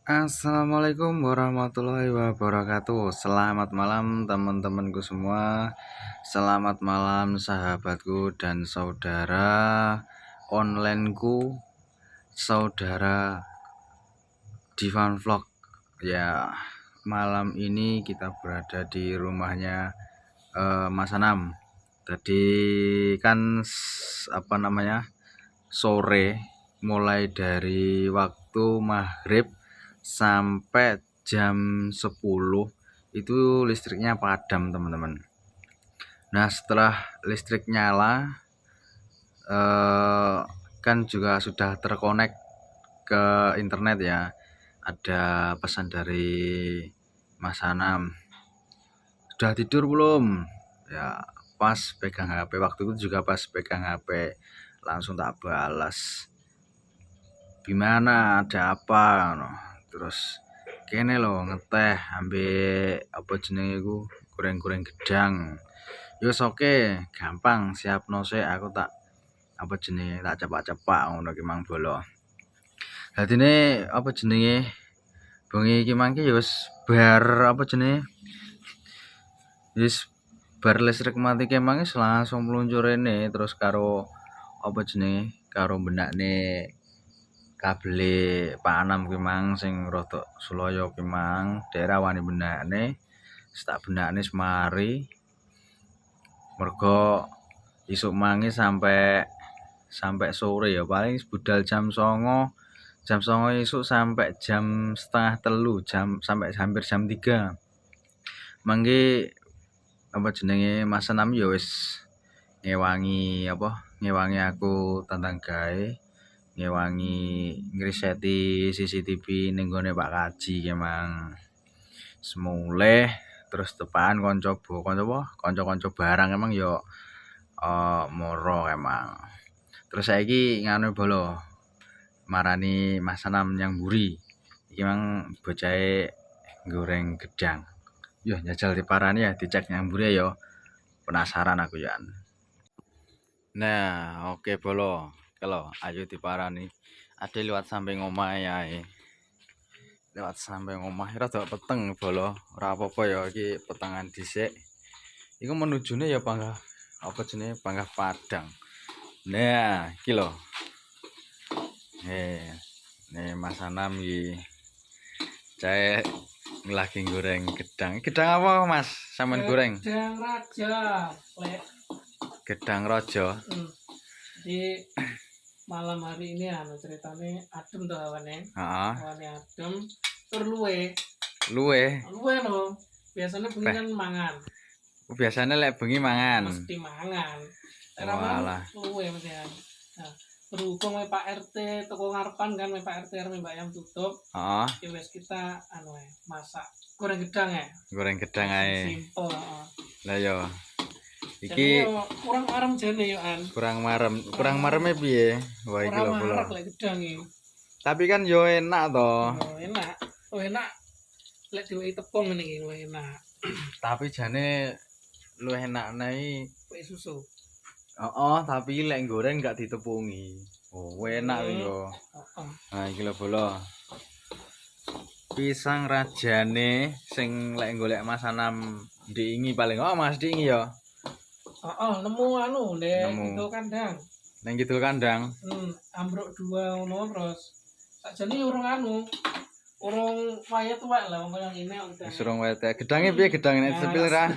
Assalamualaikum warahmatullahi wabarakatuh. Selamat malam teman-temanku semua. Selamat malam sahabatku dan saudara onlineku, saudara Divan Vlog. Ya, malam ini kita berada di rumahnya Mas Anam. Tadi kan sore, mulai dari waktu maghrib sampai jam 10 itu listriknya padam, teman-teman. Nah, setelah listrik nyala kan juga sudah terkonek ke internet ya. Ada pesan dari Mas Anam, sudah tidur belum? Ya, pas pegang HP, waktu itu juga pas pegang HP langsung tak balas, gimana, ada apa no. Terus kene lo ngeteh ambek apa jenenge iku, goreng-goreng gedang. Yo oke, gampang, siap sik aku tak apa jenenge tak cepak-cepak ngono ki Mang Bolo. Dadine apa jenenge bengi iki mangke ya wis bar apa jenenge wis bar listrik mati kemang langsung meluncur rene terus karo apa jenenge karo benakne kabele Pak Anam ki mang sing rada sulaya ki mang daerah wani benakne tak benakne semari mergo isuk mangi sampai sore ya, paling budal jam 09.00 isuk sampai jam setengah 3 sampai hampir jam 3 mangke apa jenenge Mas Anam ya wis ngewangi aku tentang gawe, ngewangi ngriseti CCTV ning gone Pak Kaji emang semule. Terus tepaan kanca-kanca barang emang yo moro emang. Terus saiki nganu bolo marani Mas Anam yang buri iki emang bocahe goreng gedang. Yo njajal diparani ya, dicek yang buri ya, penasaran aku ya. Nah, oke bolo. Kalau ayo diparani. Ade liwat samping omah ae. Lewat samping omah rada peteng bolo. Ora apa-apa ya iki petengan dhisik. Iku menujune ya Panggah apa jenenge Panggah Padang. Nah, iki lho. Nih Mas Anam iki cahe lagi goreng gedang. Gedang apa Mas? Sampeyan goreng? Gedang raja, Lek. Gedang raja. Jadi malam hari ini ceritanya adem tuh awannya. Heeh. Awannya adem, tur luwe. Luwe Loh. Biasanya bengi kan mangan. Biasanya lek bengi mangan. Mesti mangan. Walah. Luwe mesti. Nah, berhubung Pak RT toko ngarepan kan Pak RT Mbak Yam tutup. Heeh. Ya wes kita masak goreng gedang ya. Goreng gedang ae. Simple, Lah yo. Iki kurang marem jane yo an. Kurang mareme piye? Wah iki lho bolo. Gedang iki. Tapi kan yo enak to. Enak. Enak. Lek diwehi tepung ngene iki luwih enak. Tapi jane luwih enak nai kue susu. Tapi lek goreng gak ditepungi. Oh, enak yo. Nah, iki lho bolo. Pisang rajane sing lek golek Mas Anam diingi paling Mas diingi ya. Nemu ning Kidul Kandang. Ning Kidul Kandang. Ambruk 2 ngono terus. Sakjane urung waya tuwek lah wong koyo ngene udah. Wis urung waya. Gedange piye gedange nek sepil ra?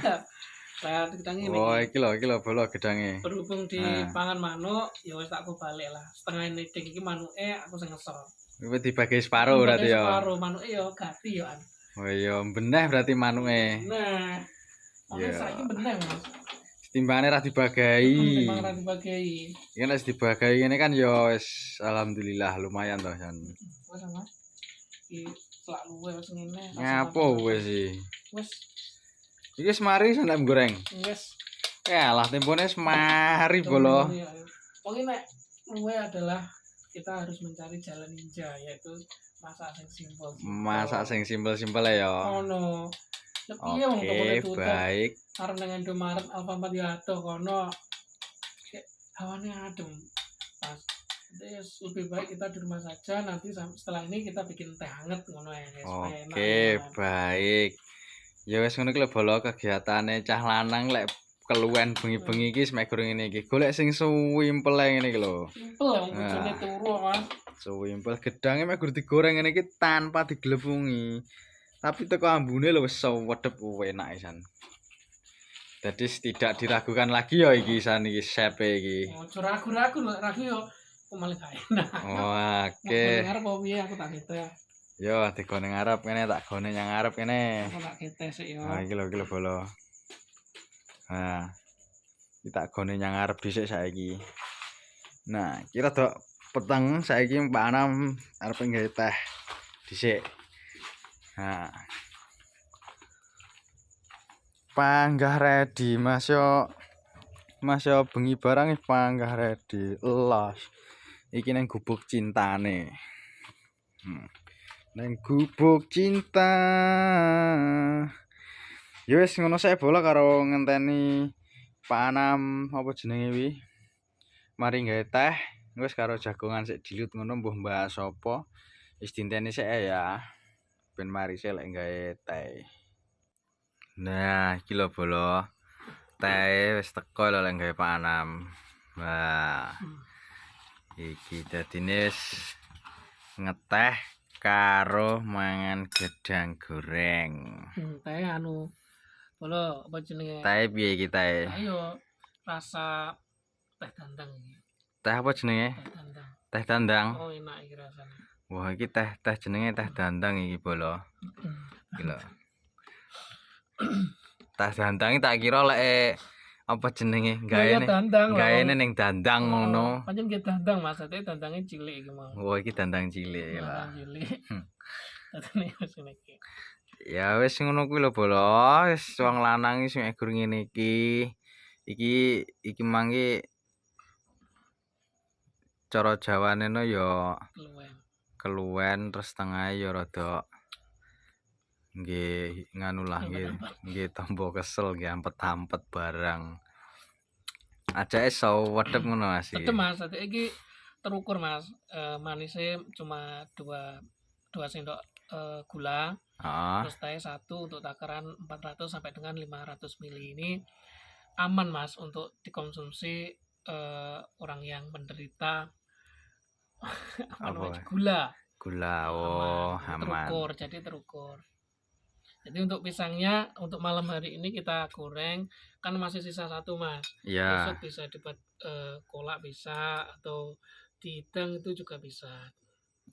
Lah gedange iki. Oh, iki lho bolo gedange. Berhubung dipangan manuk, ya wis tak balik lah. Setengah niding iki manuke aku sing ngesor. Kuwi dibagi separo berarti ya. Separo manuke ya gati ya an. Oh iya, beneh berarti manuke. Nah. Oke, saiki beneh Mas. Timbangane ra dibagi. Timbang ra dibagi. Iki nek dibagi ngene kan ya wis alhamdulillah lumayan to kan. Wes Mas. Iki selak luwe wis ngene. Ngapo wis iki? Wes. Iki semari sandam goreng. Wes. Lah tempone semari bolo. Pokoknya nek luwe adalah kita harus mencari jalan ninja yaitu masak sing simpel. Masak sing simpel-simpel ya. Ono. Oke, baik. Arep nang Indomaret Alfamart ya ado kono. Hawane adem. Pas Jadi lebih baik kita di rumah saja. Nanti setelah ini kita bikin teh hangat ngono ya guys. Supaya enak Oke, ya. baik. Ya wis ngono iki lho bolo kegiatane cah lanang lek keluwen bengi-bengi iki mek gurung ngene iki. Golek sing suwimpel ngene iki lho. Simpel ya wong bojone turu Mas. Suwimpel gedhange mek gur digoreng ngene iki tanpa diglepungi. Tapi teko ambune lho wis wedhep enak isan. Jadi tidak diragukan lagi ya iki isan iki chef iki. Ojo ragu-ragu lho, ragu yo kok malah gak enak. Oke. Ngarep apa piye aku tak kete. Yo digone ngarep kene tak gone nyang ngarep kene. Aku tak kete sik yo. Nah iki lho bolo. Nah. Iki tak gone nyang ngarep dhisik saiki. Nah, kira dok peteng saiki Pak Anam arep nggawe teh dhisik. Nah. Panggah ready Mas yo. Mas yo bengi barang panggah ready. Los. Iki nang gubuk cintane. Nang gubuk cinta. Ya wis ngono sae bola karo ngenteni Pak Anam apa jenenge wi. Mari nggawe teh, wis karo jagongan sik dilut ngono mbuh mbahas apa. Wis dinteni sik ya. Ben mari sik lek nggawe teh. Nah, iki lho bolo. Teh wis teko lho lek nggawe Pak Anam. Wah. Iki dadine wis ngeteh karo mangan gedang goreng. Teh anu bolo apa jenenge? Teh piye iki teh? Ayo rasa teh dandang iki. Teh apa jenenge? Teh dandang. Teh dandang. Oh, enak iki rasane. Wah, iki teh jenenge teh dandang iki bolo. Iki lho. Teh dandang tak kira lek apa jenenge gaene ning dandang ngono. Pancen ki dandang Mas, tapi dandange cilik iki mau. Wah, iki dandang cilik lah. Dandang cilik. Dadane wis ngene iki. Ya wis ngono kuwi lho bolo. Wis wong lanang iki mek gur ngene iki. Iki mangke cara Jawane no ya keluwen terus tengah ya rada nggih nganu lah nggih tombo kesel nggih ampet-ampet barang. Ajake wedhep ngono Mas iki. Tetep Mas, dadi iki terukur Mas. Manisnya cuma 2 sendok gula. Terus teh 1 untuk takaran 400 sampai dengan 500 ml ini aman Mas untuk dikonsumsi orang yang menderita gula. Oh, aman. Terukur. Jadi untuk pisangnya untuk malam hari ini kita goreng kan masih sisa 1 Mas. Iya. Besok bisa dibuat kolak bisa atau dihidang itu juga bisa.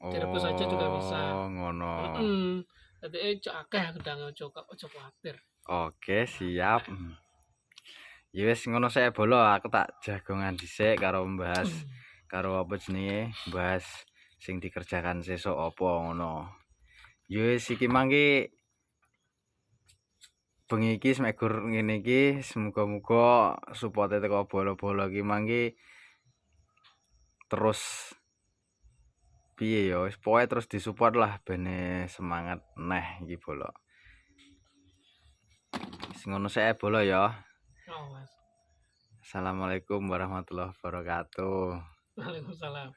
Direbus aja juga bisa. Oh, ngono. Jadi akeh gedang ojo kuwatir. Oke, siap. Ya wis ngono sae bolo aku tak jagongan dhisik karo membahas karo apa jenenge, bahas sing dikerjakan sesuk apa ngono. Ya wis iki mangke bengi iki mek gur ngene iki semoga-moga support teko bolo-bolo iki mangke terus piye ya wis pokoke terus disupport lah ben semangat neh iki bolo. Wis ngono sae bolo ya. Oh, Mas. Assalamualaikum warahmatullahi wabarakatuh. Waalaikumsalam.